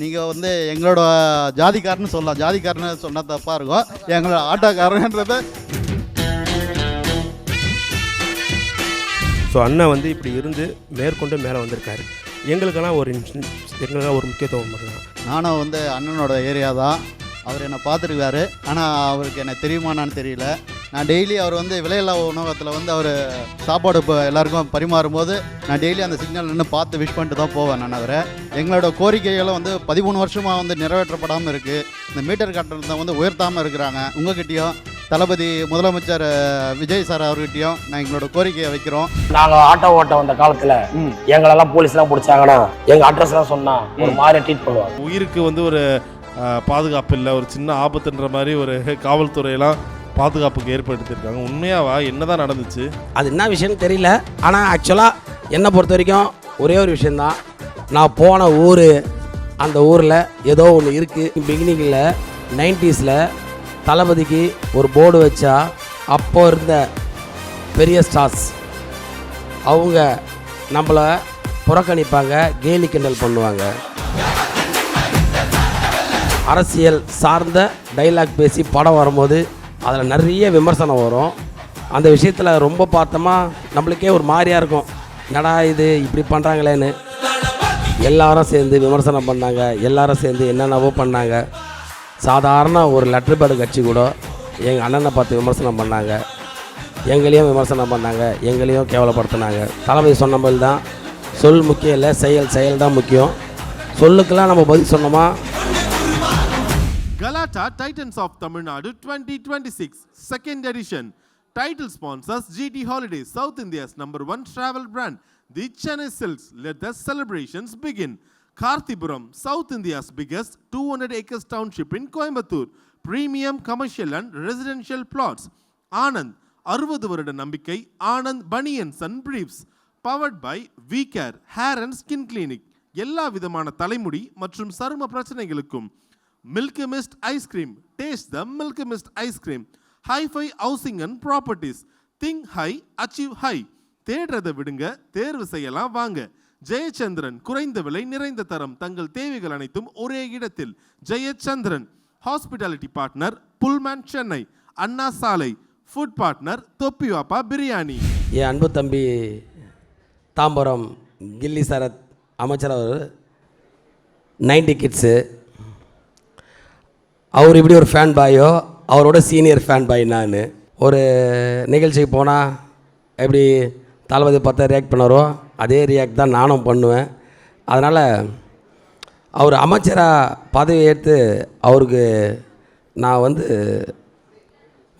நீங்கள் வந்து எங்களோட ஜாதிக்காரன்னு சொல்லலாம், ஜாதிக்காரன்னு சொன்னால் தப்பாக இருக்கும், எங்களோட ஆட்டோக்காரன்றதை. ஸோ அண்ணன் வந்து இப்படி இருந்து மேற்கொண்டு மேலே வந்திருக்காரு. எங்களுக்கெல்லாம் ஒரு முக்கியத்துவம் தான். நானும் வந்து அண்ணனோட ஏரியா தான், அவர் என்னை பார்த்துருக்காரு. ஆனால் அவருக்கு என்ன தெரியுமானான்னு தெரியல. நான் டெய்லி அவர் வந்து விலையில்லா உணவகத்தில் வந்து அவர் சாப்பாடு இப்போ எல்லாருக்கும் பரிமாறும் போது நான் டெய்லி அந்த சிக்னல் நின்று பார்த்து விஷ் பண்ணிட்டு தான் போவேன். நான் அவரை எங்களோட கோரிக்கைகளும் வந்து 13 வருஷமாக வந்து நிறைவேற்றப்படாமல் இருக்குது. இந்த மீட்டர் கட்டணத்தை வந்து உயர்த்தாமல் இருக்கிறாங்க. உங்ககிட்டையும் தளபதி முதலமைச்சர் விஜய் சார் அவர்கிட்டையும் நான் எங்களோட கோரிக்கையை வைக்கிறோம். நாங்கள் ஆட்டோ ஓட்ட வந்த காலத்தில் எங்களெல்லாம் போலீஸ்லாம் பிடிச்சாங்கன்னா எங்கள் அட்ரஸ்லாம் சொன்னால் ஒரு மாதிரி ட்ரீட் பண்ணுவாங்க. உயிருக்கு வந்து ஒரு பாதுகாப்பு இல்லை, ஒரு சின்ன ஆபத்துன்ற மாதிரி ஒரு காவல்துறையெல்லாம் பாதுகாப்புக்கு ஏற்படுத்தியிருக்காங்க. உண்மையாவா என்னதான் நடந்துச்சு? அது என்ன விஷயம்னு தெரியல. ஆனால் ஆக்சுவலாக என்னை பொறுத்த வரைக்கும் ஒரே ஒரு விஷயந்தான். நான் போன ஊர், அந்த ஊரில் ஏதோ ஒன்று இருக்குது. பிகினிங்கில் 90s தளபதிக்கு ஒரு போர்டு வச்சா அப்போ இருந்த பெரிய ஸ்டார்ஸ் அவங்க நம்மளை புறக்கணிப்பாங்க, கேலி கிண்டல் பண்ணுவாங்க. அரசியல் சார்ந்த டைலாக் பேசி படம் வரும்போது அதில் நிறைய விமர்சனம் வரும். அந்த விஷயத்தில் ரொம்ப பார்த்தோமா நம்மளுக்கே ஒரு மாதிரியாக இருக்கும், என்னடா இது இப்படி பண்ணுறாங்களேன்னு. எல்லாரும் சேர்ந்து விமர்சனம் பண்ணாங்க, எல்லாரும் சேர்ந்து என்னென்னவோ பண்ணாங்க. சாதாரண ஒரு லெட்டர் பேடு கட்சி கூட எங்கள் அண்ணனை பார்த்து விமர்சனம் பண்ணாங்க, எங்களையும் விமர்சனம் பண்ணாங்க, எங்களையும் கேவலப்படுத்தினாங்க. தளபதி சொன்ன மாதிரி தான், சொல் முக்கியம் இல்லை, செயல் தான் முக்கியம். சொல்லுக்கெல்லாம் நம்ம பதில் சொன்னோமா. Galata Titans of Tamil Nadu 2026 second edition. Title sponsors GT Holidays, South India's #1 travel brand. The Chennai Silks. Let the celebrations begin. Karthipuram, South India's biggest 200 acres township in Coimbatore. Premium commercial and residential plots. Anand, 60 வருட நம்பிக்கை Anand banians and briefs. Powered by V-Care Hair and Skin Clinic. எல்லா விதமான தலைமுடி மற்றும் சரும பிரச்சனைகளுக்கும் Milky Mist Ice Cream. Taste the Milky Mist Ice Cream. Hi-Fi Housing and Properties. Think high, achieve high. தேடுறதை விடுங்க, தேர்வு செய்யலாம் வாங்க. ஜெயச்சந்திரன், குறைந்த விலை நிறைந்த தரம், தங்கள் தேவைகள் அனைத்தும் ஒரே இடத்தில். Jayachandran. Hospitality partner Pullman Chennai, Anna Salai. Food partner Thoppivappa biryani. என் அன்பு தம்பி தாம்பரம் கில்லி சரத் அமைச்சர் அவர் 90 கிட்ஸு. அவர் இப்படி ஒரு ஃபேன் பாயோ, அவரோட சீனியர் ஃபேன் பாய் நான். ஒரு நிகழ்ச்சிக்கு போனால் எப்படி தளபதி பார்த்தா ரியாக்ட் பண்ணாரோ அதே ரியாக்ட் தான் நானும் பண்ணுவேன். அதனால் அவர் அமைச்சராக பதவி ஏற்று அவருக்கு நான் வந்து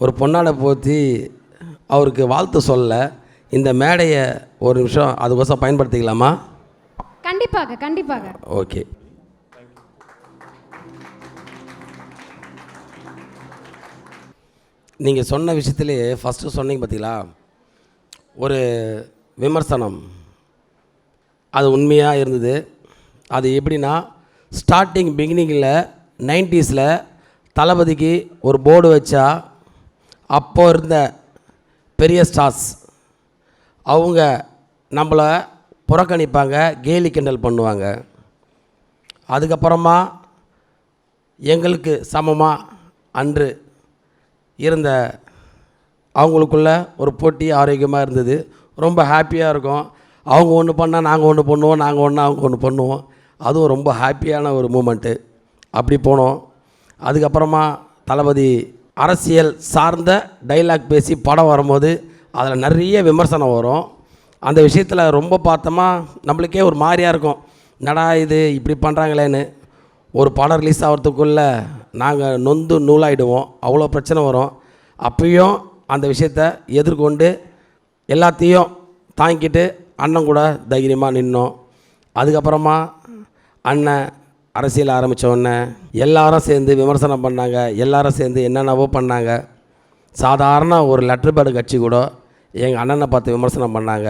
ஒரு பொன்னாடை போற்றி அவருக்கு வாழ்த்து சொல்ல இந்த மேடையை ஒரு நிமிஷம் அதுக்கோசம் பயன்படுத்திக்கலாமா? கண்டிப்பாக கண்டிப்பாக. ஓகே. நீங்கள் சொன்ன விஷயத்திலே ஃபஸ்ட்டு சொன்னீங்க பார்த்தீங்களா, ஒரு விமர்சனம், அது உண்மையாக இருந்தது. அது எப்படின்னா, பிகினிங்கில் 90s தளபதிக்கு ஒரு போர்டு வச்சா அப்போ இருந்த பெரிய ஸ்டார்ஸ் அவங்க நம்மளை புறக்கணிப்பாங்க, கேலி கிண்டல் பண்ணுவாங்க. அதுக்கப்புறமா எங்களுக்கு சமமாக அன்று இருந்த அவங்களுக்குள்ள ஒரு போட்டி ஆரோக்கியமாக இருந்தது. ரொம்ப ஹாப்பியாக இருக்கும். அவங்க ஒன்று பண்ணால் நாங்கள் ஒன்று பண்ணுவோம், நாங்கள் ஒன்று அவங்க ஒன்று பண்ணுவோம். அதுவும் ரொம்ப ஹாப்பியான ஒரு மூமெண்ட்டு. அப்படி போனோம். அதுக்கப்புறமா தளபதி அரசியல் சார்ந்த டைலாக் பேசி படம் வரும்போது அதில் நிறைய விமர்சனம் வரும். அந்த விஷயத்தில் ரொம்ப பார்த்தோமா நம்மளுக்கே ஒரு மாதிரியாக இருக்கும், என்னடா இது இப்படி பண்ணுறாங்களேன்னு. ஒரு படம் ரிலீஸ் ஆகிறதுக்குள்ளே நாங்கள் நொந்து நூலாகிடுவோம், அவ்வளோ பிரச்சனை வரும். அப்பயும் அந்த விஷயத்தை எதிர்கொண்டு எல்லாத்தையும் தாங்கிட்டு அண்ணன் கூட தைரியமாக நின்னோம். அதுக்கப்புறமா அண்ணன் அரசியல் ஆரம்பித்தோடனே எல்லாரும் சேர்ந்து விமர்சனம் பண்ணாங்க, எல்லாரும் சேர்ந்து என்னென்னவோ பண்ணாங்க. சாதாரண ஒரு லெட்டர் பேடு கட்சி கூட எங்கள் அண்ணனை பார்த்து விமர்சனம் பண்ணாங்க,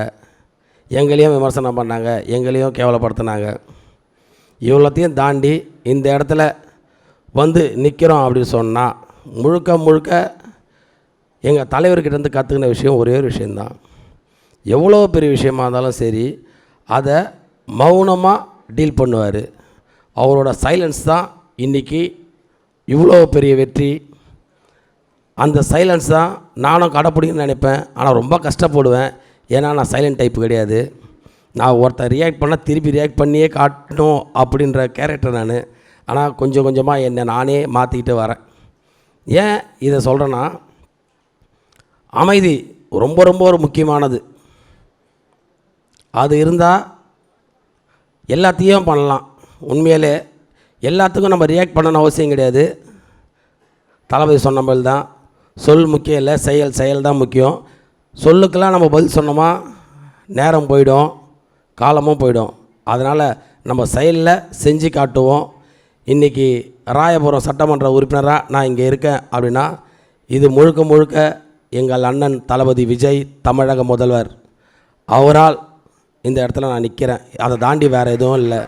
எங்களையும் விமர்சனம் பண்ணாங்க, எங்களையும் கேவலப்படுத்தினாங்க. இவ்வளோத்தையும் தாண்டி இந்த இடத்துல வந்து நிற்கிறோம் அப்படின்னு சொன்னால் முழுக்க எங்கள் தலைவர்கிட்டேருந்து கற்றுக்கின விஷயம் ஒரே ஒரு விஷயந்தான். எவ்வளோ பெரிய விஷயமா இருந்தாலும் சரி அதை மௌனமாக டீல் பண்ணுவார். அவரோட சைலன்ஸ் தான் இன்றைக்கி இவ்வளோ பெரிய வெற்றி. அந்த சைலன்ஸ் தான் நானும் கடைப்பிடிக்கணும்னு நினைப்பேன். ஆனால் ரொம்ப கஷ்டப்படுவேன். ஏன்னா நான் சைலண்ட் டைப்பு கிடையாது. நான் ஒருத்தர் ரியாக்ட் பண்ணால் திருப்பி ரியாக்ட் பண்ணியே காட்டணும் அப்படின்ற கேரக்டர் நான். ஆனால் கொஞ்சம் கொஞ்சமாக என்னை நானே மாற்றிக்கிட்டு வரேன். ஏன் இதை சொல்கிறேன்னா, அமைதி ரொம்ப ரொம்ப ஒரு முக்கியமானது. அது இருந்தால் எல்லாத்தையும் பண்ணலாம். உண்மையிலே எல்லாத்துக்கும் நம்ம ரியாக்ட் பண்ணணும்னு அவசியம் கிடையாது. தளபதி சொன்ன மாதிரி தான், சொல் முக்கியம் இல்லை, செயல் தான் முக்கியம். சொல்லுக்கெல்லாம் நம்ம பதில் சொன்னோமா நேரம் போயிடும், காலமும் போயிடும். அதனால் நம்ம செயலில் செஞ்சு காட்டுவோம். இன்றைக்கி ராயபுரம் சட்டமன்ற உறுப்பினராக நான் இங்கே இருக்கேன் அப்படின்னா இது முழுக்க முழுக்க எங்கள் அண்ணன் தளபதி விஜய், தமிழக முதல்வர், அவரால் இந்த இடத்துல நான் நிற்கிறேன். அதை தாண்டி வேறு எதுவும் இல்லை.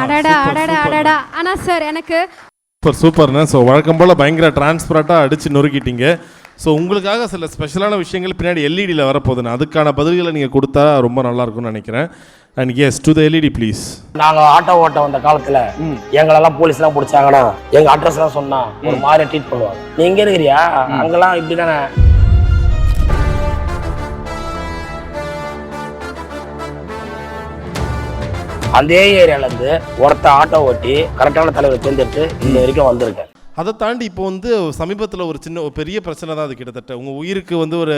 அடடா அடடா அடடா. ஆனால் சார் எனக்கு சூப்பர்ண்ணே. ஸோ வழக்கம் போல் பயங்கர டிரான்ஸ்பரண்ட்டாக அடித்து நொறுக்கிட்டீங்க. ஸோ உங்களுக்காக சில ஸ்பெஷலான விஷயங்கள் பின்னாடி எல்இடியில் வரப்போகுதுண்ணே. அதுக்கான பதில்களை நீங்கள் கொடுத்தா ரொம்ப நல்லாயிருக்கும்னு நினைக்கிறேன். And yes to the LED please. நாங்கள் ஆட்டோ ஓட்ட வந்த காலத்தில் எங்களெல்லாம் போலீஸ்லாம் பிடிச்சாங்கன்னா எங்கள் அட்ரஸ்லாம் சொன்னால் ஒரு மாதிரி ட்ரீட் பண்ணுவாங்க. நீ எங்கே இருக்கிறியா, அங்கெல்லாம் இப்படி தானே. அதே ஏரியாவிலேருந்து ஒருத்த ஆட்டோ ஓட்டி கரெக்டான தலைவரை தேர்ந்தெடுத்து இந்த வரைக்கும் வந்திருக்கேன். அதை தாண்டி இப்போ வந்து சமீபத்தில் ஒரு பெரிய பிரச்சனை தான் அது. கிட்டத்தட்ட உங்கள் உயிருக்கு வந்து ஒரு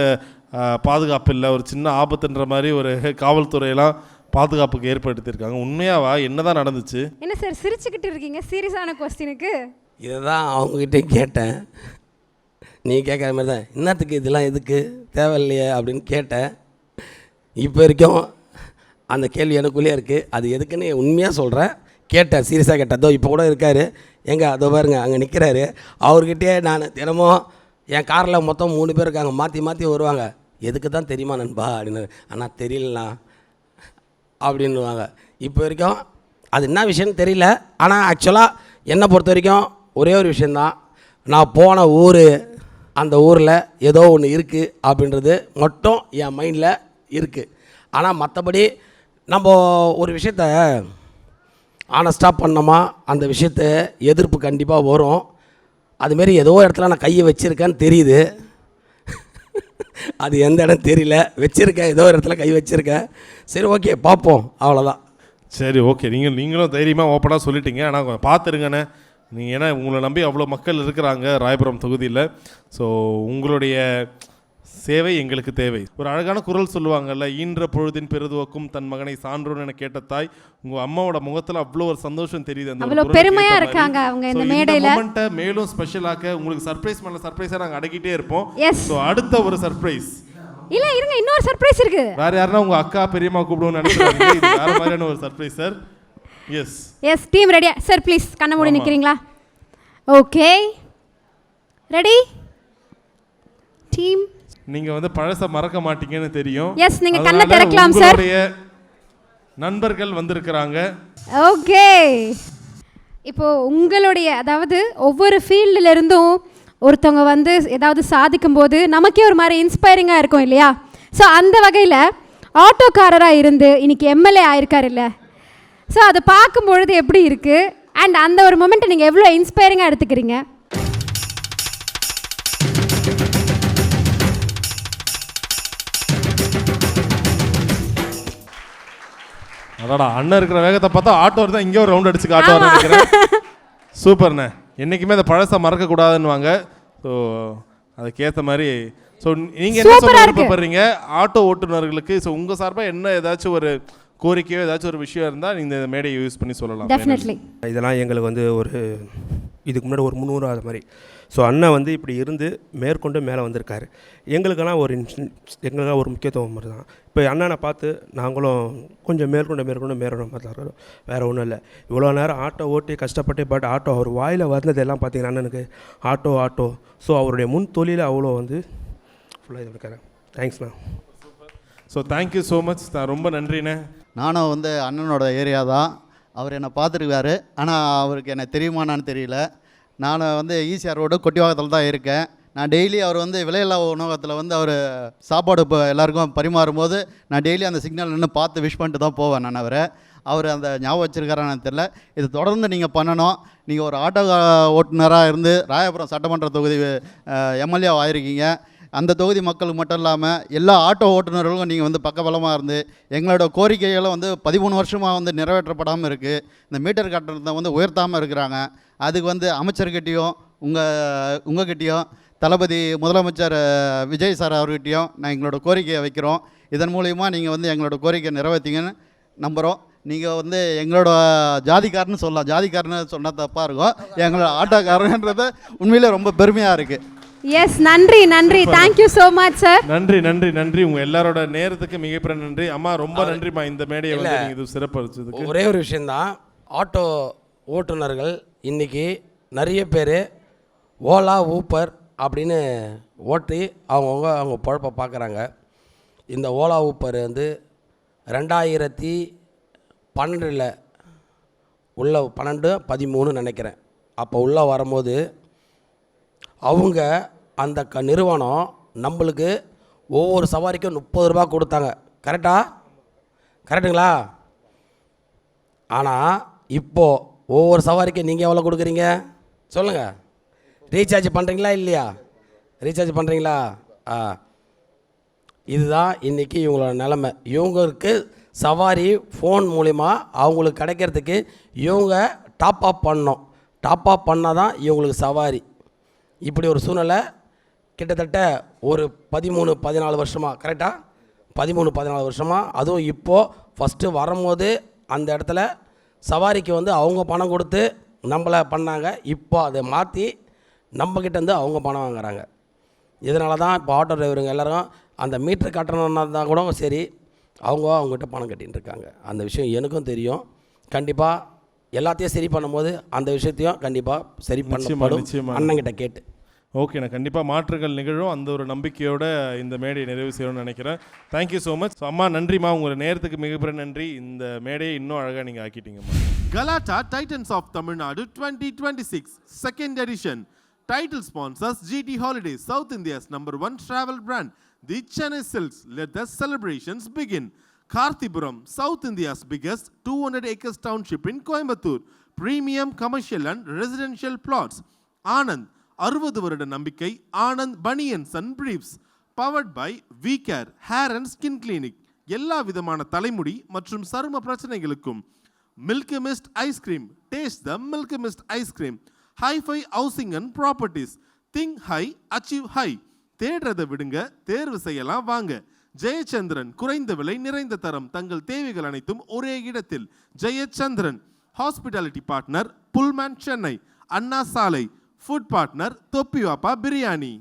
பாதுகாப்பு இல்லை, ஒரு சின்ன ஆபத்துன்ற மாதிரி ஒரு காவல்துறையெல்லாம் பாதுகாப்புக்கு ஏற்படுத்தியிருக்காங்க. உண்மையாவா? என்ன தான் நடந்துச்சு? என்ன சார் சிரிச்சுக்கிட்டு இருக்கீங்க சீரியஸான கொஸ்டினுக்கு? இதை தான் அவங்ககிட்ட கேட்டேன். நீ கேட்குற மாதிரி தான், என்னத்துக்கு இதெல்லாம் எதுக்கு தேவையில்லையே அப்படின்னு கேட்டேன். இப்போ வரைக்கும் அந்த கேள்வி எனக்குள்ளேயே இருக்குது. அது எதுக்குன்னு உண்மையாக சொல்கிறேன். கேட்டேன், சீரியஸாக கேட்டேன். அதோ இப்போ கூட இருக்கார், எங்கே அதோ பாருங்க அங்கே நிற்கிறாரு. அவர்கிட்டயே நான் தினமும் என் காரில் மொத்தம் 3 பேர் இருக்காங்க, மாற்றி வருவாங்க. எதுக்கு தான் தெரியுமா நண்பா அப்படின்னு. ஆனால் தெரியலண்ணா அப்படின்னுவாங்க. இப்போ வரைக்கும் அது என்ன விஷயம்னு தெரியல. ஆனால் ஆக்சுவலாக என்னை பொறுத்த வரைக்கும் ஒரே ஒரு விஷயந்தான், நான் போன ஊர், அந்த ஊரில் ஏதோ ஒன்று இருக்குது அப்படின்றது மட்டும் என் மைண்டில் இருக்குது. ஆனால் மற்றபடி நம்ம ஒரு விஷயத்த ஆனஸ்டாக பண்ணோமா அந்த விஷயத்த எதிர்ப்பு கண்டிப்பாக வரும். அதுமாரி ஏதோ இடத்துல நான் கையை வச்சுருக்கேன்னு தெரியுது. அது எந்த இடம் தெரியல, வச்சுருக்கேன், ஏதோ இடத்துல கை வச்சுருக்கேன். சரி ஓகே பார்ப்போம், அவ்வளோதான். சரி ஓகே. நீங்களும் தைரியமாக ஓப்பனாக சொல்லிட்டீங்க. ஆனால் பார்த்துருங்கண்ணே, நீங்கள் ஏன்னா உங்களை நம்பி அவ்வளோ மக்கள் இருக்கிறாங்க ராயபுரம் தொகுதியில். ஸோ உங்களுடைய சேவை எங்களுக்கு தேவை. ஒரு அழகான குரல் சொல்லுவாங்கல்ல, ஈன்ற பொழுதின் பெருதுவக்கும் தன் மகனை சான்றோன்னு என கேட்ட தாய். உங்க அம்மாவோட முகத்துல அவ்வளோ ஒரு சந்தோஷம் தெரியுது. அந்த அவ்வளோ பெருமையா இருக்காங்க அவங்க இந்த மேடையில. மொமெண்ட்டை மேலும் ஸ்பெஷலாக்க உங்களுக்கு சர்ப்ரைஸ் மேல சர்ப்ரைஸா நாங்க அடக்கிட்டே இருப்போம். ஸோ அடுத்த ஒரு சர்ப்ரைஸ் இல்ல இருங்க, இன்னொரு சர்ப்ரைஸ் இருக்கு. வேற யாருன்னா உங்க அக்கா பெரியம்மா கூப்பிடுவோம்னு நினைச்சாங்க. இது வேற மாதிரியான ஒரு சர்ப்ரைஸ் சார். எஸ் டீம் ரெடியா சார்? ப்ளீஸ் கண்ண மூடி நிக்கிறீங்களா? Okay ready team. நீங்க வந்து பழச மறக்க மாட்டீங்கன்னு தெரியும். எஸ், நீங்க கண்ணை திறக்கலாம் சார். உங்களுடைய நண்பர்கள் வந்திருக்காங்க. ஓகே, இப்போ உங்களுடைய அதாவது ஒவ்வொரு ஃபீல்டுல இருந்தும் ஒருத்தவங்க வந்து ஏதாவது சாதிக்கும் போது நமக்கே ஒரு மாதிரி இன்ஸ்பைரிங்காக இருக்கும் இல்லையா? ஸோ அந்த வகையில் ஆட்டோக்காரராக இருந்து இன்னைக்கு எம்எல்ஏ ஆயிருக்காரு இல்லை? ஸோ அதை பார்க்கும்பொழுது எப்படி இருக்குது? அண்ட் அந்த ஒரு மொமெண்ட்டை நீங்கள் எவ்வளோ இன்ஸ்பைரிங்காக எடுத்துக்கிறீங்க? அடடா, அண்ணன் இருக்கிற வேகத்தை பார்த்தா ஆட்டோ தான் இங்கே ஒரு ரவுண்ட் அடிச்சு ஆட்டோ நினைக்கிறேன். சூப்பர்ண்ணே. என்றைக்குமே அதை பழசை மறக்கக்கூடாதுன்னுவாங்க. ஸோ அதுக்கேற்ற மாதிரி ஸோ நீங்கள் என்ன சொல்ல விருப்பப்படுறீங்க ஆட்டோ ஓட்டுநர்களுக்கு? ஸோ உங்கள் சார்பாக என்ன ஏதாச்சும் ஒரு கோரிக்கையோ ஏதாச்சும் ஒரு விஷயம் இருந்தால் நீங்கள் இந்த மேடையை யூஸ் பண்ணி சொல்லலாம். டெஃபினெட்லி. இதெல்லாம் எங்களுக்கு வந்து ஒரு இதுக்கு முன்னாடி ஒரு 300 அது மாதிரி. ஸோ அண்ணன் வந்து இப்படி இருந்து மேற்கொண்டு மேலே வந்திருக்காரு. எங்களுக்கெல்லாம் ஒரு முக்கியத்துவம் மாதிரி தான். இப்போ அண்ணனை பார்த்து நாங்களும் கொஞ்சம் மேற்கொண்டு மாதிரி தான் இருக்கோம். வேறு ஒன்றும் இல்லை. இவ்வளோ நேரம் ஆட்டோ ஓட்டி கஷ்டப்பட்டு பட் ஆட்டோ அவர் வாயில் வந்ததெல்லாம் பார்த்தீங்கன்னா அண்ணனுக்கு ஆட்டோ. ஸோ அவருடைய முன் தொழில் அவ்வளோ வந்து ஃபுல்லாக இது இருக்காரு. தேங்க்ஸ்ண்ணா. So thank you so much. ரொம்ப நன்றிண்ணே. நானும் வந்து அண்ணனோட ஏரியா தான். அவர் என்னை பார்த்துருக்காரு. ஆனால் அவருக்கு என்ன தெரியுமானான்னு தெரியல. நான் வந்து ஈசிஆர் ரோடு கொட்டிவாக்கத்தில் தான் இருக்கேன். நான் டெய்லி அவர் வந்து விலையில்லா உணவகத்தில் வந்து அவர் சாப்பாடு இப்போ எல்லாருக்கும் பரிமாறும்போது நான் டெய்லி அந்த சிக்னல் நின்று பார்த்து விஷ் பண்ணிட்டு தான் போவேன் நான் அவரை. அவர் அந்த ஞாபகம் வச்சுருக்காரான்னு தெரியல. இது தொடர்ந்து நீங்கள் பண்ணணும். நீங்கள் ஒரு ஆட்டோ ஓட்டுநராக இருந்து ராயபுரம் சட்டமன்ற தொகுதி எம்எல்ஏ ஆயிருக்கீங்க. அந்த தொகுதி மக்களுக்கு மட்டும் இல்லாமல் எல்லா ஆட்டோ ஓட்டுநர்களுக்கும் நீங்கள் வந்து பக்கபலமாக இருந்து எங்களோட கோரிக்கைகளை வந்து 13 வருஷமாக வந்து நிறைவேற்றப்படாமல் இருக்குது. இந்த மீட்டர் கட்டணத்தை வந்து உயர்த்தாமல் இருக்கிறாங்க. அதுக்கு வந்து அமைச்சர்கிட்டையும் உங்ககிட்டையும் தளபதி முதலமைச்சர் விஜய் சார் அவர்கிட்டையும் நான் எங்களோட கோரிக்கையை வைக்கிறோம். இதன் மூலிமா நீங்கள் வந்து எங்களோட கோரிக்கையை நிறைவேற்றிங்கன்னு நம்புகிறோம். நீங்கள் வந்து எங்களோட ஜாதிக்காரன்னு சொல்லலாம். ஜாதிக்காரன்னு சொன்னால் தப்பாக இருக்கும். எங்களோட ஆட்டோக்காரன்றது உண்மையிலே ரொம்ப பெருமையாக இருக்குது. எஸ், நன்றி நன்றி, தேங்க்யூ ஸோ மச் சார். நன்றி நன்றி நன்றி. உங்கள் எல்லாரோட நேரத்துக்கு மிகப்பெரிய நன்றி. அம்மா ரொம்ப நன்றிம்மா இந்த மேடையை வந்து நீங்கள் இது சிறப்படுத்துறதுக்கு. ஒரே ஒரு விஷயந்தான், ஆட்டோ ஓட்டுநர்கள் இன்றைக்கி நிறைய பேர் ஓலா ஊப்பர் அப்படின்னு ஓட்டி அவங்க பொழப்பை பார்க்குறாங்க. இந்த ஓலா ஊப்பர் வந்து 2012 உள்ள 12-13 நினைக்கிறேன். அப்போ உள்ளே வரும்போது அவங்க அந்த நிறுவனம் நம்மளுக்கு ஒவ்வொரு சவாரிக்கும் 30 ரூபா கொடுத்தாங்க. கரெக்டுங்களா? ஆனால் இப்போது ஒவ்வொரு சவாரிக்கும் நீங்கள் எவ்வளோ கொடுக்குறீங்க சொல்லுங்கள்? ரீசார்ஜ் பண்ணுறீங்களா இல்லையா? ரீசார்ஜ் பண்ணுறீங்களா? இதுதான் இன்றைக்கி இவங்களோட நிலமை. இவங்களுக்கு சவாரி ஃபோன் மூலிமா அவங்களுக்கு கிடைக்கிறதுக்கு இவங்க டாப் அப் பண்ணணும். டாப் அப் பண்ணால் தான் இவங்களுக்கு சவாரி. இப்படி ஒரு சூழ்நிலை கிட்டத்தட்ட ஒரு 13-14 வருஷமாக, கரெக்டாக 13-14 வருஷமாக. அதுவும் இப்போது ஃபஸ்ட்டு வரும்போது அந்த இடத்துல சவாரிக்கு வந்து அவங்க பணம் கொடுத்து நம்மளை பண்ணாங்க. இப்போ அதை மாற்றி நம்மக்கிட்டேருந்து அவங்க பணம் வாங்குறாங்க. இதனால தான் இப்போ ஆட்டோ டிரைவருங்க எல்லோரும் அந்த மீட்டர் கட்டணம்னா தான் கூட சரி அவங்ககிட்ட பணம் கட்டின்னு இருக்காங்க. அந்த விஷயம் எனக்கும் தெரியும். கண்டிப்பாக எல்லாத்தையும் சரி பண்ணும்போது அந்த விஷயத்தையும் கண்டிப்பாக சரி பண்ணப்படும் அண்ணங்கிட்ட கேட்டு. ஓகே, நான் கண்டிப்பாக மாற்றுகள் நிகழும் அந்த ஒரு நம்பிக்கையோட இந்த மேடையை நிறைவு செய்யணும்னு நினைக்கிறேன். Thank you so much. அம்மா நன்றிம்மா, உங்களோட நேரத்துக்கு மிகப்பெரிய நன்றி. இந்த மேடையை இன்னும் அழகாக நீங்கள் ஆக்கிட்டீங்கம்மா. Galata Titans of Tamil Nadu 2026 second edition. Title sponsors GT Holidays, South India's #1 travel brand. The Chennai Silks. Let the celebrations begin. Karthipuram, South India's biggest 200 acres township in Coimbatore. Premium commercial and residential plots. Anand 60 வருட நம்பிக்கை. Anand banians and briefs. Powered by VCare hair and skin clinic. எல்லா விதமான தலைமுடி மற்றும் சரும பிரச்சனைகளுக்கும் milky mist ice cream. Taste the milky mist ice cream. Hi fi housing and properties. Think high, achieve high. தேடுறதை விடுங்க, தேர்வு செய்யலாம் வாங்க. ஜெயச்சந்திரன், குறைந்த விலை நிறைந்த தரம். தங்கள் தேவைகள் அனைத்தும் ஒரே இடத்தில். Jayachandran. Hospitality partner Pullman Chennai. Anna Salai. Food partner Thoppivappa biryani.